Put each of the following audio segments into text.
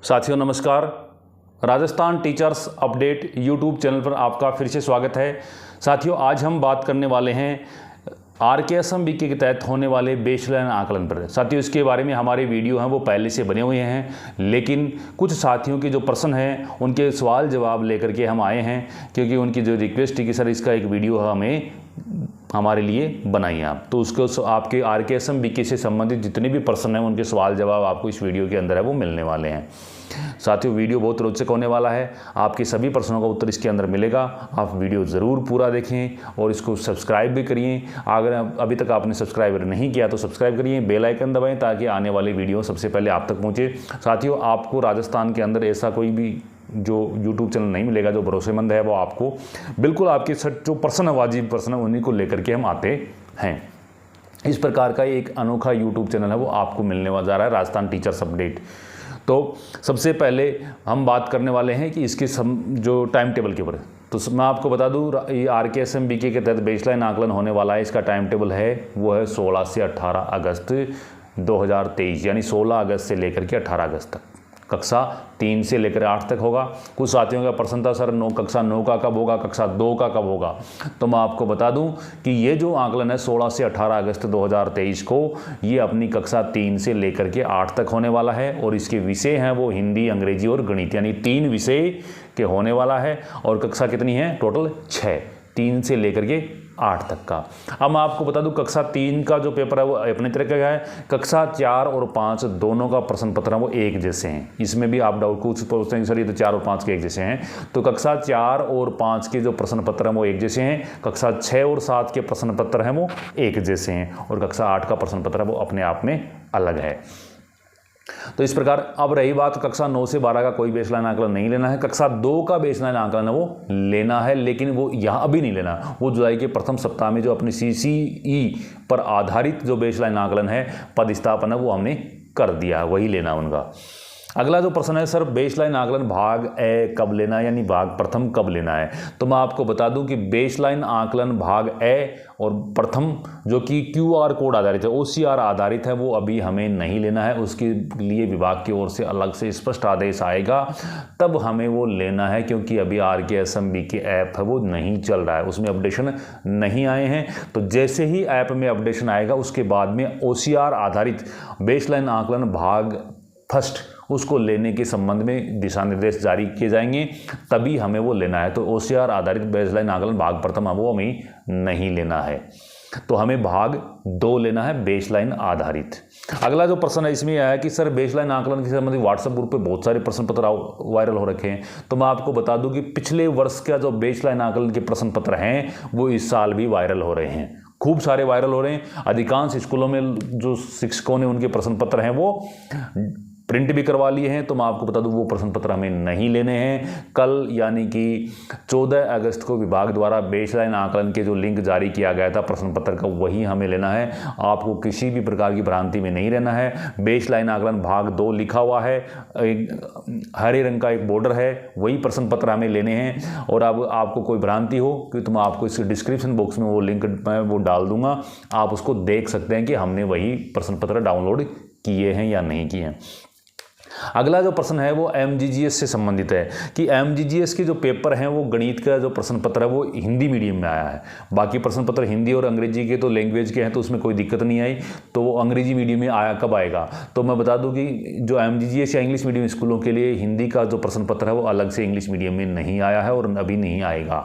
साथियों नमस्कार। Rajasthan teachers update YouTube channel पर आपका फिर से स्वागत है। साथियों आज हम बात करने वाले हैं RKSM BK के तहत होने वाले बेसलाइन आकलन पर। साथियों इसके बारे में हमारे वीडियो हैं वो पहले से बने हुए हैं, लेकिन कुछ साथियों के जो प्रश्न हैं उनके सवाल जवाब लेकर के हम आए हैं, क्योंकि उनकी जो रिक्वेस्ट थी कि सर इसका एक वीडियो हमें हमारे लिए बनाइए आप। तो उसको आपके RKSM BK से संबंधित जितने भी प्रश्न हैं उनके सवाल जवाब आपको इस वीडियो के अंदर है वो मिलने वाले हैं। साथियों वीडियो बहुत रोचक होने वाला है, आपके सभी प्रश्नों का उत्तर इसके अंदर मिलेगा। आप वीडियो ज़रूर पूरा देखें और इसको सब्सक्राइब भी करिए। अगर अभी तक आपने सब्सक्राइब नहीं किया तो सब्सक्राइब करिए, बेल आइकन दबाएं ताकि आने वाली वीडियो सबसे पहले आप तक पहुँचे। साथियों आपको राजस्थान के अंदर ऐसा कोई भी जो यूट्यूब चैनल नहीं मिलेगा जो भरोसेमंद है, वो आपको बिल्कुल आपके जो प्रश्न है, वाजिब प्रश्न है, उन्हीं को लेकर के हम आते हैं। इस प्रकार का एक अनोखा यूट्यूब चैनल है वो आपको मिलने वाला जा रहा है, राजस्थान टीचर्स अपडेट। तो सबसे पहले हम बात करने वाले हैं कि इसके जो टाइम टेबल के ऊपर। तो मैं आपको बता दूं ये RKSM BK के तहत बेसलाइन आकलन होने वाला है। इसका टाइम टेबल है वो है 16 से 18 अगस्त 2023, यानी 16 अगस्त से लेकर के 18 अगस्त तक। कक्षा 3 से लेकर 8 तक होगा। कुछ साथियों का प्रश्न था सर कक्षा 9 का कब होगा, कक्षा 2 का कब होगा। तो मैं आपको बता दूं कि ये जो आकलन है 16 से 18 अगस्त 2023 को ये अपनी कक्षा 3 से लेकर के 8 तक होने वाला है, और इसके विषय हैं वो हिंदी, अंग्रेजी और गणित, यानी 3 विषय के होने वाला है। और कक्षा कितनी है टोटल 6, 3 से लेकर के 8 तक का। अब मैं आपको बता दूं कक्षा 3 का जो पेपर है वो अपने तरह का है। कक्षा 4 और 5 दोनों का प्रश्न पत्र है वो एक जैसे हैं। इसमें भी आप डाउट कुछ पूछते हैं सर ये तो 4 और 5 के एक जैसे हैं, तो कक्षा 4 और 5 के जो प्रश्न पत्र हैं वो एक जैसे हैं। कक्षा 6 और 7 के प्रश्न पत्र हैं वो एक जैसे हैं, और कक्षा 8 का प्रश्न पत्र है वो अपने आप में अलग है। तो इस प्रकार अब रही बात कक्षा 9 से 12 का कोई बेसलाइन आकलन नहीं लेना है। कक्षा 2 का बेसलाइन आकलन है वो लेना है, लेकिन वो यहाँ अभी नहीं लेना, वो जुलाई के प्रथम सप्ताह में जो अपनी CCE पर आधारित जो बेसलाइन आकलन है, पदस्थापन है, वो हमने कर दिया है, वही लेना उनका। अगला जो प्रश्न है सर बेसलाइन आकलन भाग ए कब लेना है, यानी भाग प्रथम कब लेना है। तो मैं आपको बता दूं कि बेसलाइन आकलन भाग ए और प्रथम जो कि QR कोड आधारित है, OCR आधारित है, वो अभी हमें नहीं लेना है। उसके लिए विभाग की ओर से अलग से स्पष्ट आदेश आएगा तब हमें वो लेना है, क्योंकि अभी RKSM BK ऐप है वो नहीं चल रहा है, उसमें अपडेशन नहीं आए हैं। तो जैसे ही ऐप में अपडेशन आएगा उसके बाद में OCR आधारित बेसलाइन आकलन भाग फर्स्ट उसको लेने के संबंध में दिशा निर्देश जारी किए जाएंगे, तभी हमें वो लेना है। तो OCR आधारित बेसलाइन आकलन भाग प्रथम वो हमें नहीं लेना है, तो हमें भाग 2 लेना है बेसलाइन आधारित। अगला जो प्रश्न है इसमें आया कि सर बेसलाइन आकलन के संबंधित व्हाट्सएप ग्रुप पे बहुत सारे प्रश्न पत्र वायरल हो रखे हैं। तो मैं आपको बता दूं कि पिछले वर्ष का जो बेसलाइन आकलन के प्रश्न पत्र हैं वो इस साल भी वायरल हो रहे हैं, खूब सारे वायरल हो रहे हैं। अधिकांश स्कूलों में जो शिक्षकों ने उनके प्रश्न पत्र हैं वो प्रिंट भी करवा लिए हैं। तो मैं आपको बता दूं वो प्रश्न पत्र हमें नहीं लेने हैं। कल यानी कि 14 अगस्त को विभाग द्वारा बेसलाइन आकलन के जो लिंक जारी किया गया था प्रश्न पत्र का, वही हमें लेना है। आपको किसी भी प्रकार की भ्रांति में नहीं रहना है। बेसलाइन आकलन भाग 2 लिखा हुआ है, हरे रंग का एक बॉर्डर है, वही प्रश्न पत्र हमें लेने हैं। और अब आपको कोई भ्रांति हो कि तो मैं आपको इस डिस्क्रिप्शन बॉक्स में वो लिंक मैं वो डाल दूंगा, आप उसको देख सकते हैं कि हमने वही प्रश्न पत्र डाउनलोड किए हैं या नहीं किए हैं। अगला जो प्रश्न है वो MGGS से संबंधित है कि MGGS के जो पेपर हैं वो गणित का जो प्रश्न पत्र है वो हिंदी मीडियम में आया है। बाकी प्रश्न पत्र हिंदी और अंग्रेजी के तो लैंग्वेज के हैं, तो उसमें कोई दिक्कत नहीं आई। तो वो अंग्रेजी मीडियम में आया कब आएगा, तो मैं बता दूं कि जो MGGS या इंग्लिश मीडियम स्कूलों के लिए हिंदी का जो प्रश्न पत्र है वो अलग से इंग्लिश मीडियम में नहीं आया है और अभी नहीं आएगा।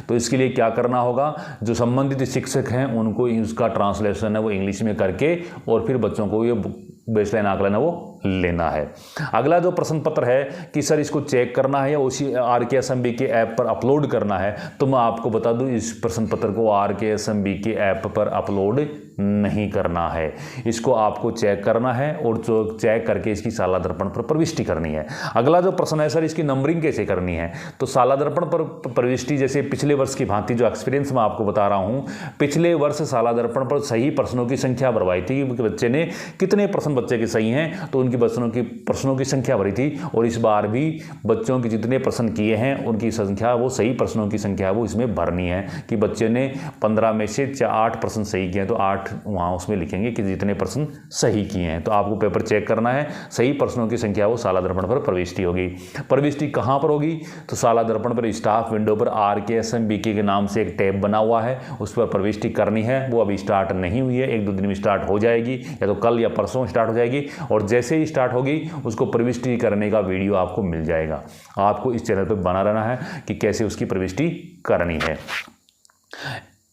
तो इसके लिए क्या करना होगा, जो संबंधित शिक्षक हैं उनको उसका ट्रांसलेशन है वो इंग्लिश में करके और फिर बच्चों को ये बेसलाइन आकलन है वो लेना है। अगला जो प्रश्न पत्र है कि सर इसको चेक करना है या उसी RKSM BK ऐप पर अपलोड करना है, तो मैं आपको बता दूं इस प्रश्न पत्र को RKSM BK ऐप पर अपलोड नहीं करना है। इसको आपको चेक करना है और जो चेक करके इसकी शाला दर्पण पर प्रविष्टि करनी है। अगला जो प्रश्न है सर इसकी नंबरिंग कैसे करनी है, तो शाला दर्पण पर प्रविष्टि जैसे पिछले वर्ष की भांति जो एक्सपीरियंस मैं आपको बता रहा हूँ, पिछले वर्ष शाला दर्पण पर सही प्रश्नों की संख्या भरवाई थी कि बच्चे ने कितने प्रश्न बच्चे के सही हैं, तो उनकी प्रश्नों की संख्या भरी थी, और इस बार भी बच्चों के जितने प्रश्न किए हैं उनकी संख्या, वो सही प्रश्नों की संख्या वो इसमें भरनी है कि बच्चे ने 15 में से 8 प्रश्न सही किए हैं तो 8 वहाँ उसमें लिखेंगे कि जितने प्रश्न सही किए हैं। तो आपको पेपर चेक करना है, सही प्रश्नों की संख्या वो साला दर्पण पर प्रविष्टि होगी। प्रविष्टि कहाँ पर होगी? तो साला दर्पण पर स्टाफ विंडो पर RKSM BK के नाम से एक टैब बना हुआ है, उस पर प्रविष्टि करनी है। वो अभी स्टार्ट नहीं हुई है, 1-2 दिन में स्टार्ट हो जाएगी, या तो कल या परसों स्टार्ट हो जाएगी, और जैसे ही स्टार्ट होगी उसको प्रविष्टि करने का वीडियो आपको मिल जाएगा। आपको इस चैनल पर बना रहना है कि कैसे उसकी प्रविष्टि करनी है।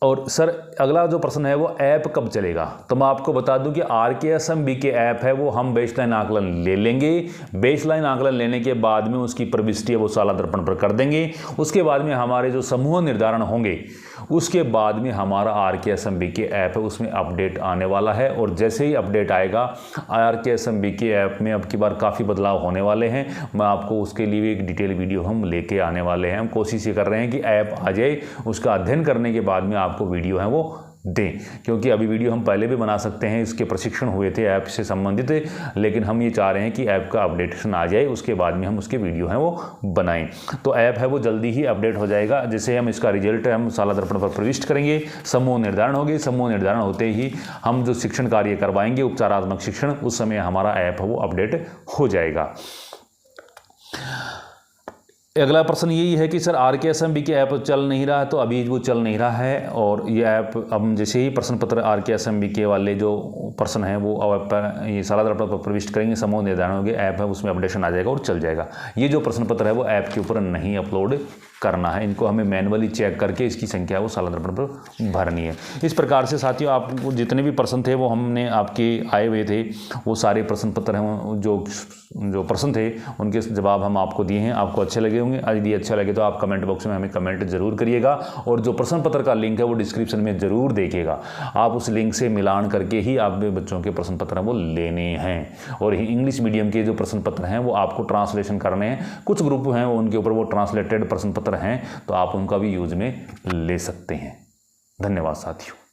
और सर अगला जो प्रश्न है वो ऐप कब चलेगा? तो मैं आपको बता दूं कि RKSM BK ऐप है वो हम बेसलाइन आकलन ले लेंगे। बेसलाइन आकलन लेने के बाद में उसकी प्रविष्टि है वो साला दर्पण पर कर देंगे। उसके बाद में हमारे जो समूह निर्धारण होंगे, उसके बाद में हमारा RKSM BK ऐप है उसमें अपडेट आने वाला है। और जैसे ही अपडेट आएगा RKSM BK ऐप में अब की बार काफ़ी बदलाव होने वाले हैं। मैं आपको उसके लिए एक डिटेल वीडियो हम लेके आने वाले हैं। हम कोशिश ये कर रहे हैं कि ऐप आ जाए, उसका अध्ययन करने के बाद में आपको वीडियो है वो दें, क्योंकि अभी वीडियो हम पहले भी बना सकते हैं, इसके प्रशिक्षण हुए थे ऐप से संबंधित, लेकिन हम ये चाह रहे हैं कि ऐप का अपडेशन आ जाए, उसके बाद में हम उसके वीडियो हैं वो बनाएं। तो ऐप है वो जल्दी ही अपडेट हो जाएगा। जैसे हम इसका रिजल्ट हम साला दर्पण पर प्रविष्ट करेंगे, समूह निर्धारण होगी, समूह निर्धारण होते ही हम जो शिक्षण कार्य करवाएंगे, उपचारात्मक शिक्षण, उस समय हमारा ऐप है वो अपडेट हो जाएगा। अगला प्रश्न यही है कि सर RKSM BK ऐप चल नहीं रहा है, तो अभी वो चल नहीं रहा है, और ये ऐप अब जैसे ही प्रश्न पत्र RKSM BK वाले जो प्रश्न हैं वो अब ये साला दर्पण पर प्रविष्ट करेंगे, समूह निर्धारण होंगे, ऐप है उसमें अपडेशन आ जाएगा और चल जाएगा। ये जो प्रश्न पत्र है वो ऐप के ऊपर नहीं अपलोड करना है, इनको हमें मैनुअली चेक करके इसकी संख्या वो साला दर्पण पर भरनी है। इस प्रकार से साथियों आपको जितने भी प्रश्न थे वो हमने आपके आए हुए थे, वो सारे प्रश्न पत्र हैं, जो प्रश्न थे उनके जवाब हम आपको दिए हैं। आपको अच्छे लगे होंगे, यदि अच्छा लगे तो आप कमेंट बॉक्स में हमें कमेंट जरूर करिएगा, और जो प्रश्न पत्र का लिंक है वो डिस्क्रिप्शन में जरूर देखिएगा। आप उस लिंक से मिलान करके ही आप बच्चों के प्रश्न पत्र हैं वो लेने हैं। और इंग्लिश मीडियम के जो प्रश्न पत्र हैं वो आपको ट्रांसलेशन करने हैं, कुछ ग्रुप हैं उनके ऊपर वो ट्रांसलेटेड प्रश्न पत्र हैं, तो आप उनका भी यूज में ले सकते हैं। धन्यवाद साथियों।